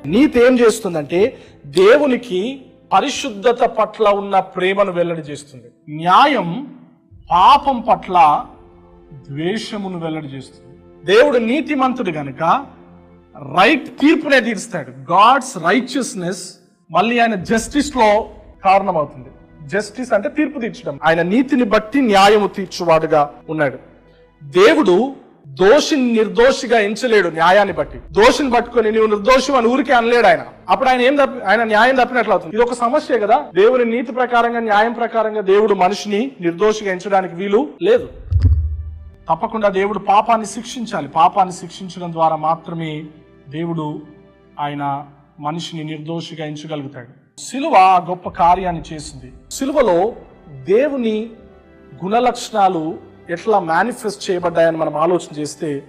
నీతి ఏం చేస్తుందంటే దేవునికి పరిశుద్ధత పట్ల ఉన్న ప్రేమను వెల్లడి చేస్తుంది. న్యాయం పాపం పట్ల ద్వేషమును వెల్లడి చేస్తుంది. దేవుడు నీతిమంతుడు గనుక రైట్ తీర్పునే తీరుస్తాడు. గాడ్స్ రైచియస్నెస్ మళ్ళీ ఆయన జస్టిస్ లో కారణమవుతుంది. జస్టిస్ అంటే తీర్పు తీర్చడం. ఆయన నీతిని బట్టి న్యాయము తీర్చువాడుగా ఉన్నాడు. దేవుడు దోషిని నిర్దోషిగా ఎంచలేడు. న్యాయాన్ని బట్టి దోషిని పట్టుకొని నీవు నిర్దోషం అని ఊరికే అనలేడు ఆయన. అప్పుడు ఆయన న్యాయం తప్పినట్లు అవుతుంది. ఇది ఒక సమస్య కదా. దేవుని నీతి ప్రకారంగా న్యాయం ప్రకారంగా దేవుడు మనిషిని నిర్దోషిగా ఎంచడానికి వీలు లేదు. తప్పకుండా దేవుడు పాపాన్ని శిక్షించాలి. పాపాన్ని శిక్షించడం ద్వారా మాత్రమే దేవుడు ఆయన మనిషిని నిర్దోషిగా ఎంచగలుగుతాడు. సిలువ గొప్ప కార్యాన్ని చేసింది. సిలువలో దేవుని గుణలక్షణాలు ఎట్లా మేనిఫెస్ట్ చేయబడ్డాయని మనం ఆలోచన చేస్తే